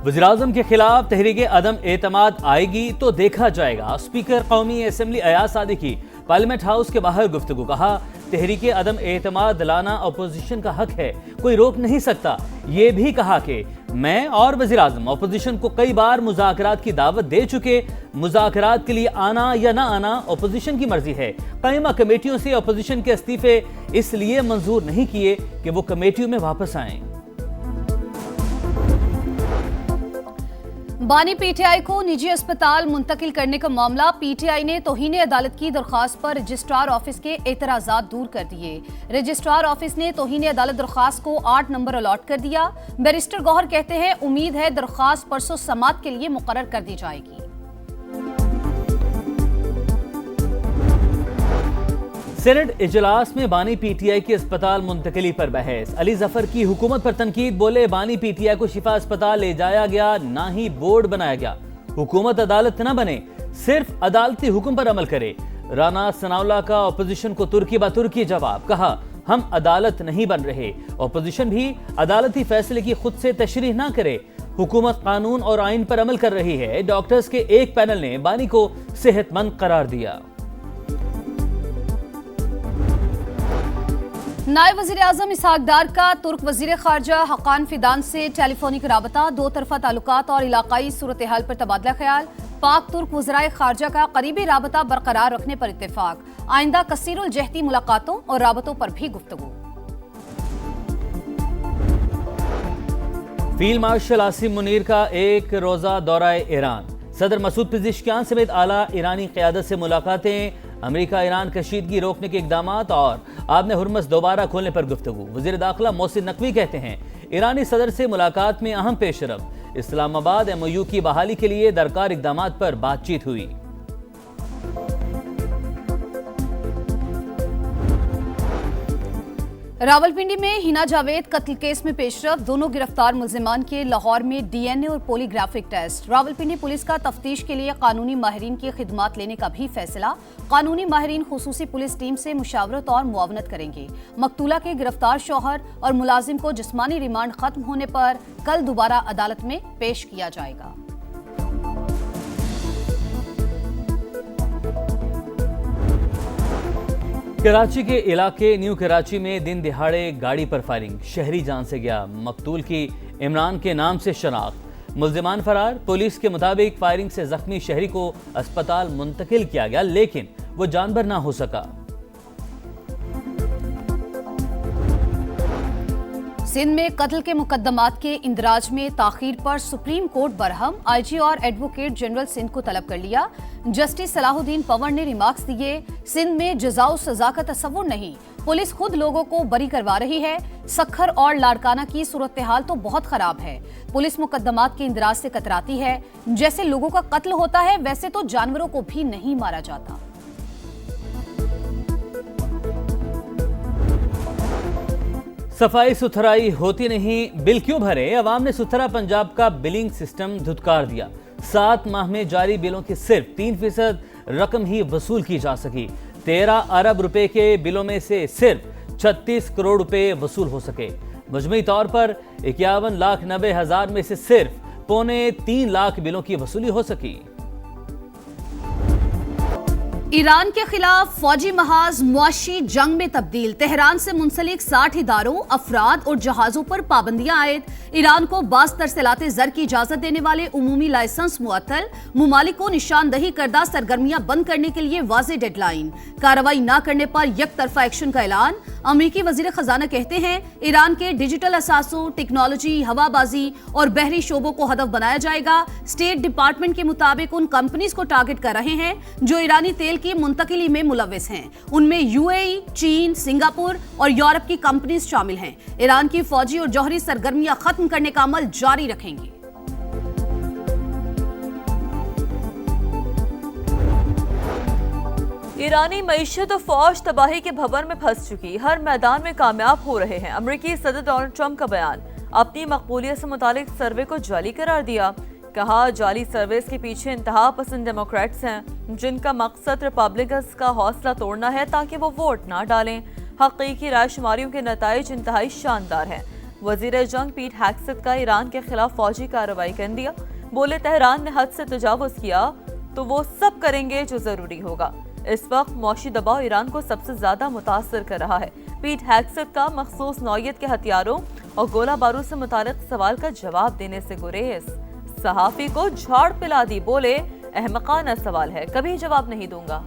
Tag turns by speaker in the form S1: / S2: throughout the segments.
S1: وزیراعظم کے خلاف تحریک عدم اعتماد آئے گی تو دیکھا جائے گا۔ اسپیکر قومی اسمبلی ایاز صادقی پارلیمنٹ ہاؤس کے باہر گفتگو۔ کہا تحریک عدم اعتماد لانا اپوزیشن کا حق ہے، کوئی روک نہیں سکتا۔ یہ بھی کہا کہ میں اور وزیراعظم اپوزیشن کو کئی بار مذاکرات کی دعوت دے چکے، مذاکرات کے لیے آنا یا نہ آنا اپوزیشن کی مرضی ہے۔ قائمہ کمیٹیوں سے اپوزیشن کے استعفے اس لیے منظور نہیں کیے کہ وہ کمیٹیوں میں واپس آئیں۔
S2: بانی پی ٹی آئی کو نجی اسپتال منتقل کرنے کا معاملہ، پی ٹی آئی نے توہین عدالت کی درخواست پر رجسٹرار آفس کے اعتراضات دور کر دیے۔ رجسٹرار آفس نے توہین عدالت درخواست کو 8 نمبر الاٹ کر دیا۔ بیرسٹر گوہر کہتے ہیں امید ہے درخواست پرسوں سماعت کے لیے مقرر کر دی جائے گی۔
S1: سینٹ اجلاس میں بانی پی ٹی آئی کی اسپتال منتقلی پر بحث۔ علی ظفر کی حکومت پر تنقید، بولے بانی پی ٹی آئی کو شفا اسپتال لے جایا گیا، نہ ہی بورڈ بنایا گیا۔ حکومت عدالت نہ بنے، صرف عدالتی حکم پر عمل کرے۔ رانا ثناءاللہ کا اپوزیشن کو ترکی با ترکی جواب۔ کہا ہم عدالت نہیں بن رہے، اپوزیشن بھی عدالتی فیصلے کی خود سے تشریح نہ کرے۔ حکومت قانون اور آئین پر عمل کر رہی ہے۔ ڈاکٹرز کے ایک پینل نے بانی کو صحت مند قرار دیا۔
S2: نائب وزیر اعظم اسحاق ڈار کا ترک وزیر خارجہ حقان فیدان سے ٹیلی فونک رابطہ، دو طرفہ تعلقات اور علاقائی صورتحال پر تبادلہ خیال۔ پاک ترک وزرائے خارجہ کا قریبی رابطہ برقرار رکھنے پر اتفاق۔ آئندہ کثیر الجہتی ملاقاتوں اور رابطوں پر بھی گفتگو۔
S1: فیلڈ مارشل عاصم منیر کا ایک روزہ دورہ ایران۔ صدر مسعود پزشکیان سمیت اعلیٰ ایرانی قیادت سے ملاقاتیں، امریکہ ایران کشیدگی روکنے کے اقدامات اور آبِ ہرمز دوبارہ کھولنے پر گفتگو۔ وزیر داخلہ محسن نقوی کہتے ہیں ایرانی صدر سے ملاقات میں اہم پیش رفت۔ اسلام آباد ایم او یو کی بحالی کے لیے درکار اقدامات پر بات چیت ہوئی۔
S2: راولپنڈی میں ہینا جاوید قتل کیس میں پیش رفت، دونوں گرفتار ملزمان کے لاہور میں ڈی این اے اور پولی گرافک ٹیسٹ۔ راولپنڈی پولیس کا تفتیش کے لیے قانونی ماہرین کی خدمات لینے کا بھی فیصلہ۔ قانونی ماہرین خصوصی پولیس ٹیم سے مشاورت اور معاونت کریں گے۔ مقتولہ کے گرفتار شوہر اور ملازم کو جسمانی ریمانڈ ختم ہونے پر کل دوبارہ عدالت میں پیش کیا جائے گا۔
S1: کراچی کے علاقے نیو کراچی میں دن دہاڑے گاڑی پر فائرنگ، شہری جان سے گیا۔ مقتول کی عمران کے نام سے شناخت، ملزمان فرار۔ پولیس کے مطابق فائرنگ سے زخمی شہری کو اسپتال منتقل کیا گیا لیکن وہ جان بر نہ ہو سکا۔
S2: سندھ میں قتل کے مقدمات کے اندراج میں تاخیر پر سپریم کورٹ برہم، آئی جی اور ایڈوکیٹ جنرل سندھ کو طلب کر لیا۔ جسٹس صلاح الدین پور نے ریمارکس دیے، سندھ میں جزا و سزا کا تصور نہیں، پولیس خود لوگوں کو بری کروا رہی ہے۔ سکھر اور لاڑکانہ کی صورتحال تو بہت خراب ہے، پولیس مقدمات کے اندراج سے کتراتی ہے۔ جیسے لوگوں کا قتل ہوتا ہے ویسے تو جانوروں کو بھی نہیں مارا جاتا۔
S1: صفائی ستھرائی ہوتی نہیں، بل کیوں بھرے؟ عوام نے ستھرا پنجاب کا بلنگ سسٹم دھتکار دیا۔ 7 ماہ میں جاری بلوں کی صرف 3% رقم ہی وصول کی جا سکی۔ 13 ارب روپے کے بلوں میں سے صرف 36 کروڑ روپے وصول ہو سکے۔ مجموعی طور پر 51,90,000 میں سے صرف 2.25 لاکھ بلوں کی وصولی ہو سکی۔
S2: ایران کے خلاف فوجی محاذ معاشی جنگ میں تبدیل، تہران سے منسلک 60 اداروں، افراد اور جہازوں پر پابندیاں عائد۔ ایران کو بعض ترسیلات زر کی اجازت دینے والے عمومی لائسنس معطل، ممالک کو نشاندہی کردہ سرگرمیاں بند کرنے کے لیے واضح ڈیڈ لائن، کارروائی نہ کرنے پر یک طرفہ ایکشن کا اعلان۔ امریکی وزیر خزانہ کہتے ہیں ایران کے ڈیجیٹل اثاثوں، ٹیکنالوجی، ہوا بازی اور بحری شعبوں کو ہدف بنایا جائے گا۔ اسٹیٹ ڈپارٹمنٹ کے مطابق ان کمپنیز کو ٹارگٹ کر رہے ہیں جو ایرانی تیل کی منتقلی میں ملوث ہیں، ان میں یو اے ای، چین، سنگاپور اور یورپ کی کمپنیز شامل ہیں۔ ایران کی فوجی اور جوہری سرگرمیاں ختم کرنے کا عمل جاری رکھیں گے۔
S3: ایرانی معیشت و فوج تباہی کے بھنور میں پھنس چکی، ہر میدان میں کامیاب ہو رہے ہیں۔ امریکی صدر ڈونلڈ ٹرمپ کا بیان، اپنی مقبولیت سے متعلق سروے کو جعلی قرار دیا۔ کہا جعلی سرویز کے پیچھے انتہا پسند ڈیموکریٹس ہیں جن کا مقصد ریپبلکنز کا حوصلہ توڑنا ہے تاکہ وہ ووٹ نہ ڈالیں۔ حقیقی رائے شماریوں کے نتائج انتہائی شاندار ہیں۔ وزیر جنگ پیٹ ہیگسٹ کا ایران کے خلاف فوجی کارروائی کا عندیہ، بولے تہران نے حد سے تجاوز کیا تو وہ سب کریں گے جو ضروری ہوگا۔ اس وقت معاشی دباؤ ایران کو سب سے زیادہ متاثر کر رہا ہے۔ پیٹ ہیگسٹ کا مخصوص نوعیت کے ہتھیاروں اور گولہ بارود سے متعلق سوال کا جواب دینے سے گریز۔ صحافی کو جھاڑ پلا دی، بولے احمقانہ سوال ہے، کبھی جواب نہیں دوں گا۔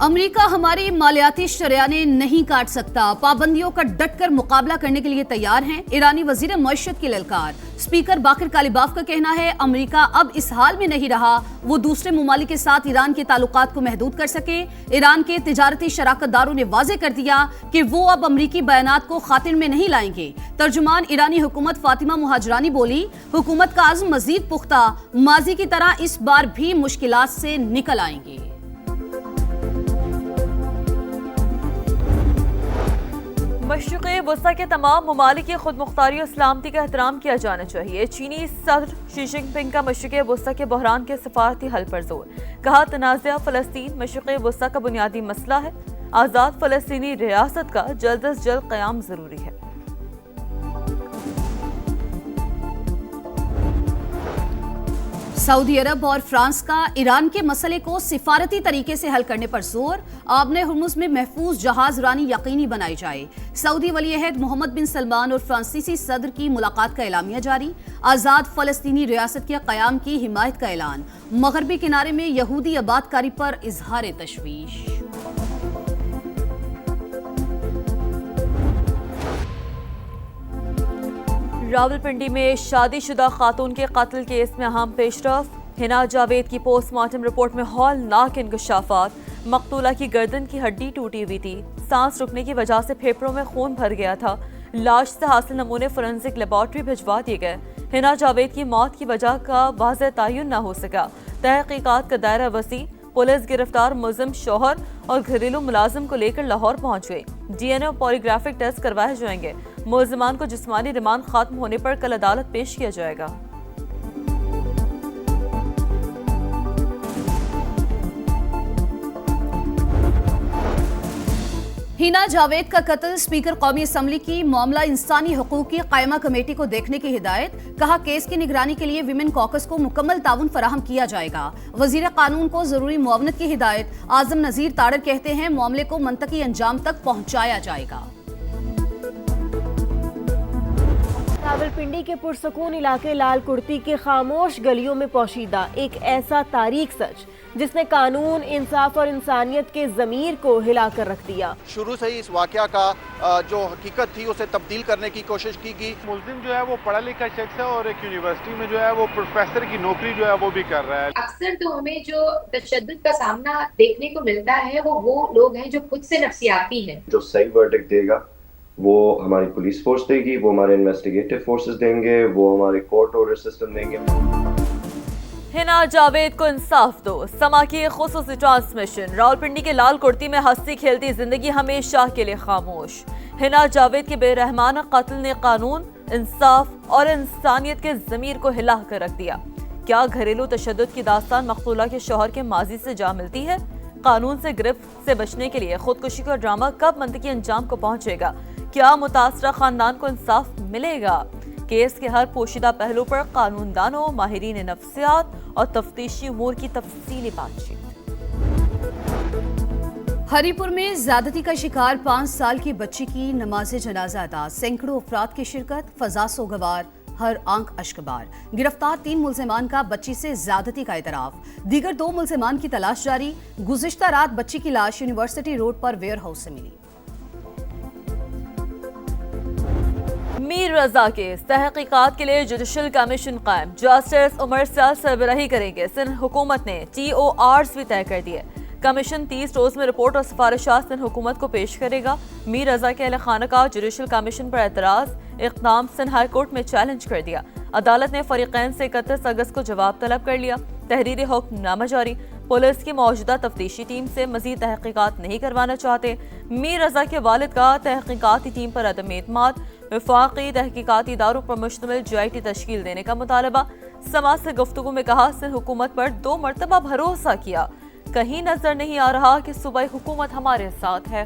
S2: امریکہ ہماری مالیاتی شریانیں نہیں کاٹ سکتا، پابندیوں کا ڈٹ کر مقابلہ کرنے کے لیے تیار ہیں، ایرانی وزیر معیشت کی للکار۔ اسپیکر باقر کالیباف کا کہنا ہے امریکہ اب اس حال میں نہیں رہا وہ دوسرے ممالک کے ساتھ ایران کے تعلقات کو محدود کر سکے۔ ایران کے تجارتی شراکت داروں نے واضح کر دیا کہ وہ اب امریکی بیانات کو خاطر میں نہیں لائیں گے۔ ترجمان ایرانی حکومت فاطمہ مہاجرانی بولی حکومت کا عزم مزید پختہ، ماضی کی طرح اس بار بھی مشکلات سے نکل آئیں گے۔
S3: مشرق وسطی کے تمام ممالک کی خود مختاری اور سلامتی کا احترام کیا جانا چاہیے۔ چینی صدر شی جن پنگ کا مشرق وسطی کے بحران کے سفارتی حل پر زور، کہا تنازع فلسطین مشرق وسطی کا بنیادی مسئلہ ہے، آزاد فلسطینی ریاست کا جلد از جلد قیام ضروری ہے۔
S2: سعودی عرب اور فرانس کا ایران کے مسئلے کو سفارتی طریقے سے حل کرنے پر زور، آبِ ہرمز میں محفوظ جہاز رانی یقینی بنائی جائے۔ سعودی ولی عہد محمد بن سلمان اور فرانسیسی صدر کی ملاقات کا اعلامیہ جاری، آزاد فلسطینی ریاست کے قیام کی حمایت کا اعلان، مغربی کنارے میں یہودی آباد کاری پر اظہار تشویش۔
S3: راولپنڈی میں شادی شدہ خاتون کے قتل کیس میں اہم پیش رفت، حنا جاوید کی پوسٹ مارٹم رپورٹ میں ہولناک انکشافات، مقتولہ کی گردن کی ہڈی ٹوٹی ہوئی تھی، سانس رکنے کی وجہ سے پھیپھڑوں میں خون بھر گیا تھا، لاش سے حاصل نمونے فورینسک لیبارٹری بھجوا دیے گئے۔ حنا جاوید کی موت کی وجہ کا واضح تعین نہ ہو سکا، تحقیقات کا دائرہ وسیع، پولیس گرفتار ملزم شوہر اور گھریلو ملازم کو لے کر لاہور پہنچ گئی، ڈی این اے اور پولیگرافک ٹیسٹ کروائے جائیں گے، ملزمان کو جسمانی ریمانڈ ختم ہونے پر کل عدالت پیش کیا جائے گا۔
S2: حنا جاوید کا قتل، اسپیکر قومی اسمبلی کی معاملہ انسانی حقوق کی قائمہ کمیٹی کو دیکھنے کی ہدایت، کہا کیس کی نگرانی کے لیے ویمن کوکس کو مکمل تعاون فراہم کیا جائے گا، وزیر قانون کو ضروری معاونت کی ہدایت، اعظم نذیر تاڑر کہتے ہیں معاملے کو منطقی انجام تک پہنچایا جائے گا۔
S4: راولپنڈی کے پرسکون علاقے لال کرتی کے خاموش گلیوں میں پوشیدہ ایک ایسا تاریک سچ جس نے قانون، انصاف اور انسانیت کے ضمیر کو ہلا کر رکھ دیا۔
S5: شروع سے ہی اس واقعہ کا جو حقیقت تھی اسے تبدیل کرنے کی کوشش کی گئی۔
S6: ملزم جو ہے وہ پڑھا لکھا شخص ہے اور ایک یونیورسٹی میں جو ہے وہ پروفیسر کی نوکری جو ہے وہ بھی کر رہا ہے۔
S7: اکثر تو ہمیں جو تشدد کا سامنا دیکھنے کو ملتا ہے وہ لوگ ہیں جو خود سے نفسیاتی ہیں۔
S8: جو صحیح ورڈکٹ دے گا وہ ہماری پولیس فورس دے گی، وہ ہمارے انویسٹیگیٹو فورسز دیں گے، وہ ہمارے کورٹ آرڈر سسٹم دیں گے۔
S3: حنا جاوید کو انصاف دو، سما کی خصوصی ٹرانسمیشن۔ راولپنڈی کے لال کرتی میں ہنسی کھیلتی زندگی ہمیشہ کے لیے خاموش۔ حنا جاوید کے بے رحمانہ قتل نے قانون، انصاف اور انسانیت کے ضمیر کو ہلا کر رکھ دیا۔ کیا گھریلو تشدد کی داستان مقتولہ کے شوہر کے ماضی سے جا ملتی ہے؟ قانون سے گرفت سے بچنے کے لیے خودکشی کا ڈرامہ کب منطقی انجام کو پہنچے گا؟ کیا متاثرہ خاندان کو انصاف ملے گا؟ کیس کے ہر پوشیدہ پہلو پر قانون دانوں، ماہرین نفسیات اور تفتیشی امور کی تفصیلی بات چیت۔
S2: ہری پور میں زیادتی کا شکار 5 سال کی بچی کی نماز جنازہ ادا، سینکڑوں افراد کی شرکت، فضا سوگوار، ہر آنکھ اشکبار۔ گرفتار 3 ملزمان کا بچی سے زیادتی کا اعتراف، دیگر 2 ملزمان کی تلاش جاری۔ گزشتہ رات بچی کی لاش university road per where house سے ملی۔
S3: میر رضا کیس، تحقیقات کے لیے جوڈیشل کمیشن قائم، جسٹس عمر سیال سربراہی کریں گے۔ سندھ حکومت نے TORs بھی طے کر دیے۔ کمیشن 30 روز میں رپورٹ اور سفارشات سندھ حکومت کو پیش کرے گا۔ میر رضا کے اہل خانہ کا جوڈیشل کمیشن پر اعتراض، اقدام سندھ ہائی کورٹ میں چیلنج کر دیا۔ عدالت نے فریقین سے 31 اگست کو جواب طلب کر لیا۔ تحریری حکم نامہ جاری، پولیس کی موجودہ تفتیشی ٹیم سے مزید تحقیقات نہیں کروانا چاہتے۔ میر رضا کے والد کا تحقیقاتی ٹیم پر عدم اعتماد، وفاقی تحقیقاتی اداروں پر مشتمل GIT تشکیل دینے کا مطالبہ۔ سماج سے گفتگو میں کہا سندھ حکومت پر 2 مرتبہ بھروسہ کیا، کہیں نظر نہیں آ رہا کہ صوبائی حکومت ہمارے ساتھ ہے۔